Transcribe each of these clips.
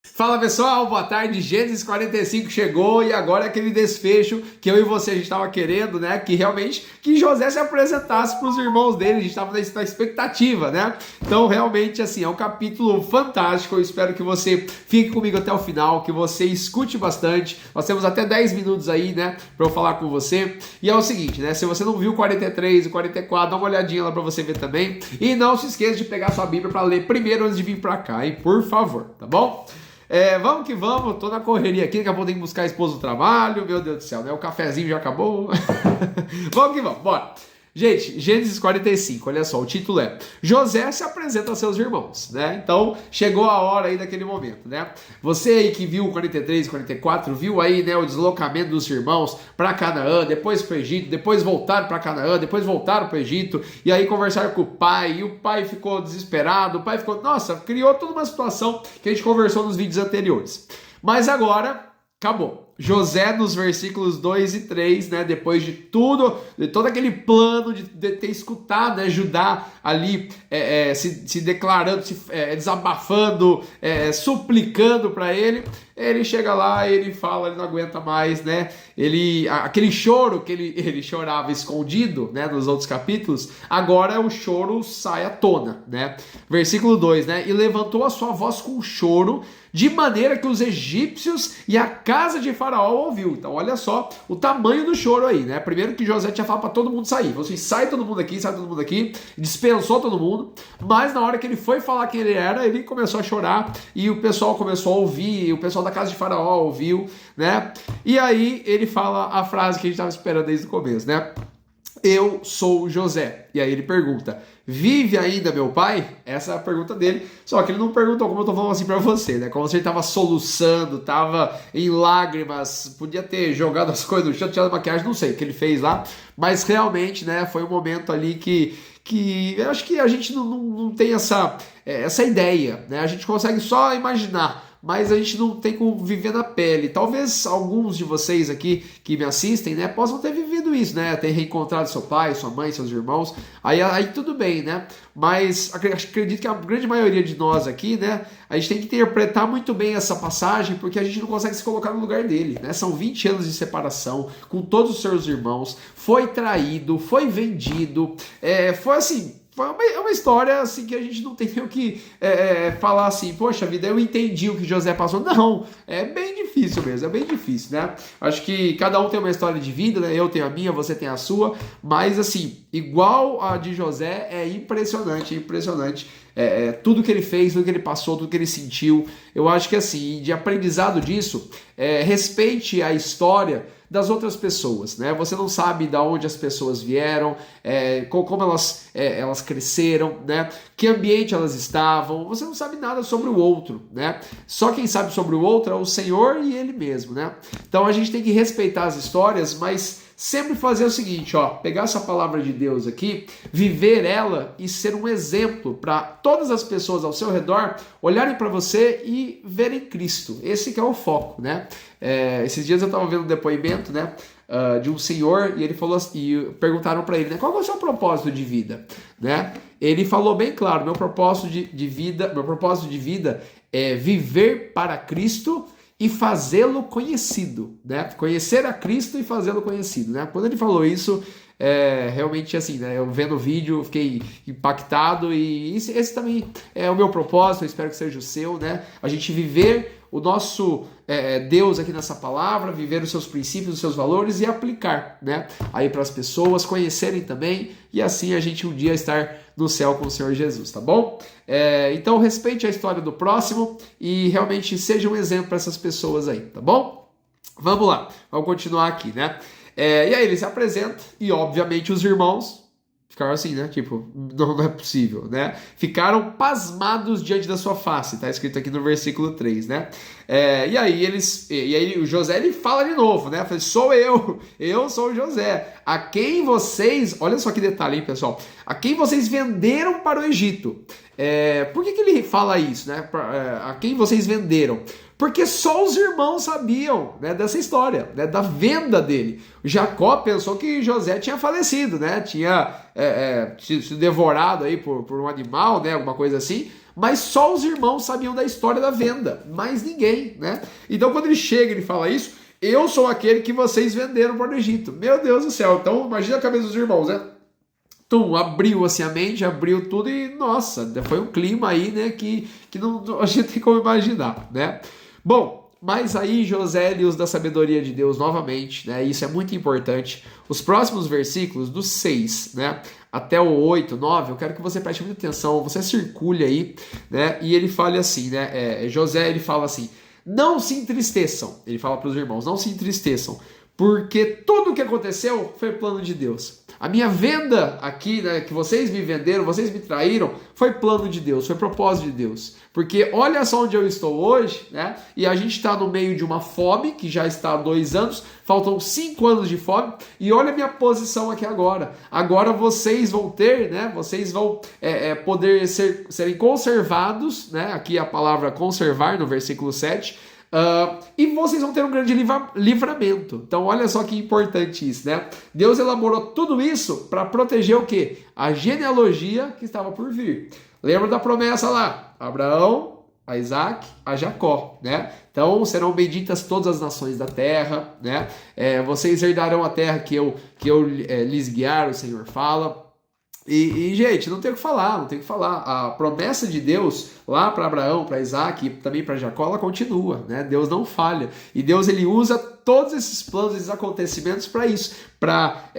Fala pessoal, boa tarde. Gênesis 45 chegou e agora é aquele desfecho que eu e você a gente estava querendo, né? Que realmente que José se apresentasse para os irmãos dele, a gente estava na expectativa, né? Então realmente assim é um capítulo fantástico. Eu espero que você fique comigo até o final, que você escute bastante. Nós temos até 10 minutos aí, né, para eu falar com você. E é o seguinte, né? Se você não viu o 43 e 44, dá uma olhadinha lá para você ver também. E não se esqueça de pegar sua Bíblia para ler primeiro antes de vir para cá, hein? Por favor, tá bom? Vamos que vamos, tô na correria aqui, daqui a pouco tem que buscar a esposa do trabalho, meu Deus do céu, né? O cafezinho já acabou. Vamos que vamos, bora. Gente, Gênesis 45, olha só, o título é José se apresenta aos seus irmãos, né? Então, chegou a hora aí daquele momento, né? Você aí que viu o 43 e 44, viu aí, né, o deslocamento dos irmãos para Canaã, depois para o Egito, depois voltaram para Canaã, depois voltaram para o Egito, e aí conversaram com o pai, e o pai ficou desesperado, o pai ficou, nossa, criou toda uma situação que a gente conversou nos vídeos anteriores. Mas agora, acabou. José, nos versículos 2 e 3, né, depois de tudo, de todo aquele plano de ter escutado, né, Judá ali se declarando, desabafando, suplicando para ele chega lá, ele fala, ele não aguenta mais, né? Aquele choro que ele chorava escondido, né, nos outros capítulos, agora o choro sai à tona, né? Versículo 2, né? E levantou a sua voz com choro, de maneira que os egípcios e a casa de Faraó ouviu. Então, olha só o tamanho do choro aí, né? Primeiro que José tinha falado para todo mundo sair. Você sai todo mundo aqui, dispensou todo mundo, mas na hora que ele foi falar quem ele era, ele começou a chorar e o pessoal começou a ouvir, o pessoal da casa de Faraó ouviu, né? E aí ele fala a frase que a gente estava esperando desde o começo, né? Eu sou José. E aí ele pergunta, vive ainda meu pai? Essa é a pergunta dele. Só que ele não perguntou como eu tô falando assim pra você, né? Como se ele tava soluçando, tava em lágrimas, podia ter jogado as coisas no chão, tirado a maquiagem, não sei o que ele fez lá. Mas realmente, né, foi um momento ali que eu acho que a gente não tem essa ideia, né? A gente consegue só imaginar, mas a gente não tem como viver na pele. Talvez alguns de vocês aqui que me assistem, né, possam ter vivido isso, né, ter reencontrado seu pai, sua mãe, seus irmãos, aí tudo bem, né, mas acredito que a grande maioria de nós aqui, né, a gente tem que interpretar muito bem essa passagem, porque a gente não consegue se colocar no lugar dele, né, são 20 anos de separação com todos os seus irmãos, foi traído, foi vendido, foi assim... É uma história assim que a gente não tem o que falar assim, poxa vida, eu entendi o que José passou. Não, é bem difícil mesmo, é bem difícil, né? Acho que cada um tem uma história de vida, né? Eu tenho a minha, você tem a sua, mas assim, igual a de José, é impressionante, tudo que ele fez, tudo que ele passou, tudo que ele sentiu. Eu acho que assim, de aprendizado disso, respeite a história das outras pessoas, né? Você não sabe de onde as pessoas vieram, como elas cresceram, né? Que ambiente elas estavam. Você não sabe nada sobre o outro, né? Só quem sabe sobre o outro é o Senhor e Ele mesmo, né? Então a gente tem que respeitar as histórias, mas sempre fazer o seguinte, ó, pegar essa palavra de Deus aqui, viver ela e ser um exemplo para todas as pessoas ao seu redor olharem para você e verem Cristo. Esse que é o foco, né? Esses dias eu estava vendo um depoimento, né, de um senhor e ele falou assim, e perguntaram para ele, né, qual é o seu propósito de vida, né? Ele falou bem claro, meu propósito de vida é viver para Cristo e fazê-lo conhecido, né? Conhecer a Cristo e fazê-lo conhecido, né? Quando ele falou isso, realmente assim, né? Eu vendo o vídeo, fiquei impactado e esse também é o meu propósito, eu espero que seja o seu, né? A gente viver o nosso Deus aqui nessa palavra, viver os seus princípios, os seus valores e aplicar, né? Aí para as pessoas conhecerem também e assim a gente um dia estar no céu com o Senhor Jesus, tá bom? Então respeite a história do próximo e realmente seja um exemplo para essas pessoas aí, tá bom? Vamos lá, vamos continuar aqui, né? E aí ele se apresenta e obviamente os irmãos ficaram assim, né? Tipo, não é possível, né? Ficaram pasmados diante da sua face, tá escrito aqui no versículo 3, né? E aí o José ele fala de novo, né? Fala, sou eu sou o José, a quem vocês, olha só que detalhe, hein, pessoal, a quem vocês venderam para o Egito. Por que ele fala isso, né? A quem vocês venderam? Porque só os irmãos sabiam, né, dessa história, né, da venda dele. Jacó pensou que José tinha falecido, né, tinha sido devorado aí por um animal, né, alguma coisa assim, Mas só os irmãos sabiam da história da venda, mais ninguém, né? Então quando ele chega, ele fala isso, eu sou aquele que vocês venderam para o Egito. Meu Deus do céu, então imagina a cabeça dos irmãos, né? Tum, abriu assim a mente, abriu tudo e, nossa, foi um clima aí, né, que não, a gente tem como imaginar, né? Bom, mas aí José ele usa da sabedoria de Deus novamente, né? Isso é muito importante. Os próximos versículos, do 6, né, até o 8, 9, eu quero que você preste muita atenção, você circule aí, né? E ele fala assim, né? José ele fala assim: não se entristeçam. Ele fala para os irmãos: não se entristeçam, porque tudo o que aconteceu foi plano de Deus. A minha venda aqui, né, que vocês me venderam, vocês me traíram, foi plano de Deus, foi propósito de Deus. Porque olha só onde eu estou hoje, né? E a gente está no meio de uma fome, que já está há 2 anos, faltam 5 anos de fome, e olha a minha posição aqui agora. Agora vocês vão ter, né? Vocês vão poder serem conservados, né? Aqui a palavra conservar, no versículo 7, e vocês vão ter um grande livramento. Então olha só que importante isso, né? Deus elaborou tudo isso para proteger o quê? A genealogia que estava por vir. Lembra da promessa lá? Abraão, a Isaac, a Jacó, né? Então serão benditas todas as nações da terra, né? Vocês herdarão a terra que eu lhes guiar, o Senhor fala. E, gente, não tem o que falar, não tem o que falar. A promessa de Deus lá para Abraão, para Isaac e também para Jacó, ela continua, né? Deus não falha. E Deus ele usa todos esses planos, esses acontecimentos para isso, para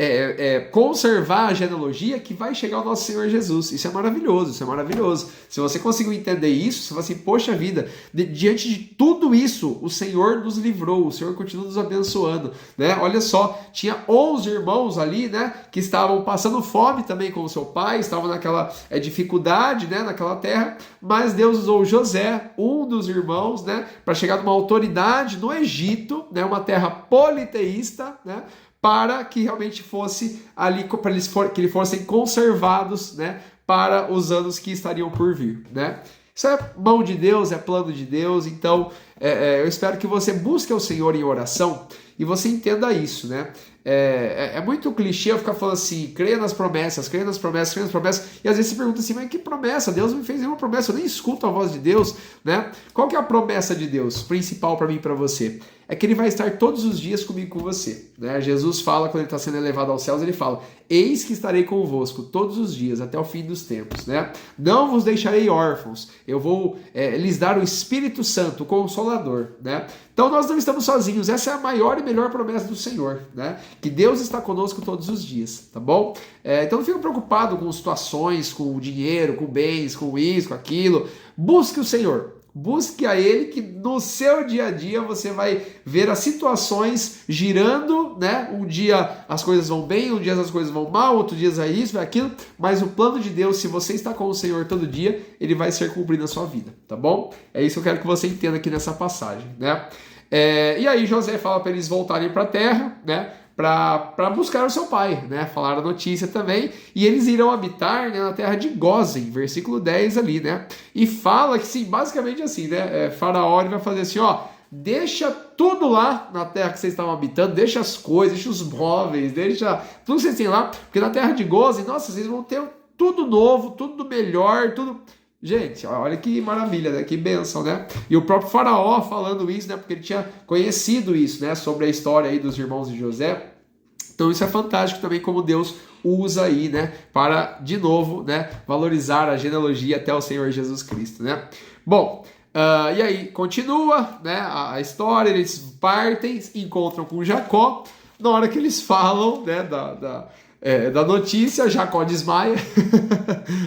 conservar a genealogia que vai chegar ao nosso Senhor Jesus. Isso é maravilhoso, isso é maravilhoso. Se você conseguiu entender isso, você fala assim: poxa vida, diante de tudo isso, o Senhor nos livrou, o Senhor continua nos abençoando, né? Olha só, tinha 11 irmãos ali, né, que estavam passando fome também com o seu pai, estavam naquela dificuldade, né, naquela terra, mas Deus usou José, um dos irmãos, né, para chegar numa autoridade no Egito, né, uma terra politeísta, né, para que realmente fosse ali, que eles fossem conservados, né, para os anos que estariam por vir, né? Isso é mão de Deus, é plano de Deus. Então eu espero que você busque o Senhor em oração e você entenda isso, né? É muito clichê eu ficar falando assim: creia nas promessas, creia nas promessas, creia nas promessas, e às vezes você pergunta assim: mas que promessa? Deus não me fez nenhuma promessa, eu nem escuto a voz de Deus, né? Qual que é a promessa de Deus principal para mim e para você? É que ele vai estar todos os dias comigo e com você, né? Jesus fala, quando ele está sendo elevado aos céus, ele fala: eis que estarei convosco todos os dias até o fim dos tempos, né? Não vos deixarei órfãos, eu vou lhes dar o Espírito Santo, o Consolador, né? Então nós não estamos sozinhos, essa é a maior e melhor promessa do Senhor, né? Que Deus está conosco todos os dias, tá bom? Então não fica preocupado com situações, com o dinheiro, com bens, com isso, com aquilo. Busque o Senhor. Busque a Ele, que no seu dia a dia você vai ver as situações girando, né? Um dia as coisas vão bem, um dia as coisas vão mal, outro dia é isso, é aquilo, mas o plano de Deus, se você está com o Senhor todo dia, ele vai ser cumprido na sua vida, tá bom? É isso que eu quero que você entenda aqui nessa passagem, né? E aí José fala para eles voltarem para a terra, né? Para buscar o seu pai, né? Falaram a notícia também, e eles irão habitar, né, na terra de Gósen, versículo 10 ali, né? E fala que, sim, basicamente assim, né? Faraó ele vai fazer assim, ó: deixa tudo lá na terra que vocês estavam habitando, deixa as coisas, deixa os móveis, deixa tudo que vocês têm lá, porque na terra de Gósen, nossa, vocês vão ter tudo novo, tudo melhor, tudo... Gente, olha que maravilha, né? Que bênção, né? E o próprio Faraó falando isso, né? Porque ele tinha conhecido isso, né? Sobre a história aí dos irmãos de José. Então isso é fantástico também, como Deus usa aí, né? Para, de novo, né? Valorizar a genealogia até o Senhor Jesus Cristo, né? Bom, e aí continua, né? A história, eles partem, encontram com Jacó. Na hora que eles falam, né? Da notícia, Jacó desmaia,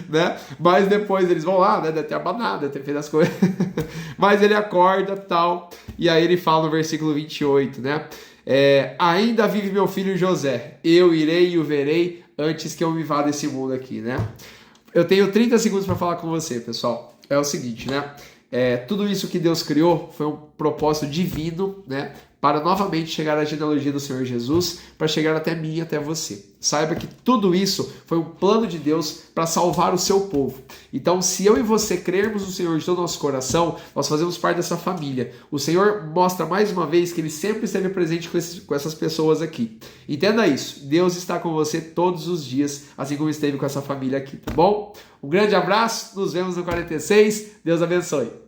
né? Mas depois eles vão lá, né? Deve ter abanado, deve ter feito as coisas. Mas ele acorda, tal, e aí ele fala no versículo 28, né? Ainda vive meu filho José, eu irei e o verei antes que eu me vá desse mundo aqui, né? Eu tenho 30 segundos para falar com você, pessoal. É o seguinte, né? Tudo isso que Deus criou foi um propósito divino, né? para novamente chegar à genealogia do Senhor Jesus, para chegar até mim e até você. Saiba que tudo isso foi um plano de Deus para salvar o seu povo. Então, se eu e você crermos no Senhor de todo o nosso coração, nós fazemos parte dessa família. O Senhor mostra mais uma vez que Ele sempre esteve presente com essas pessoas aqui. Entenda isso. Deus está com você todos os dias, assim como esteve com essa família aqui, tá bom? Um grande abraço, nos vemos no 46. Deus abençoe.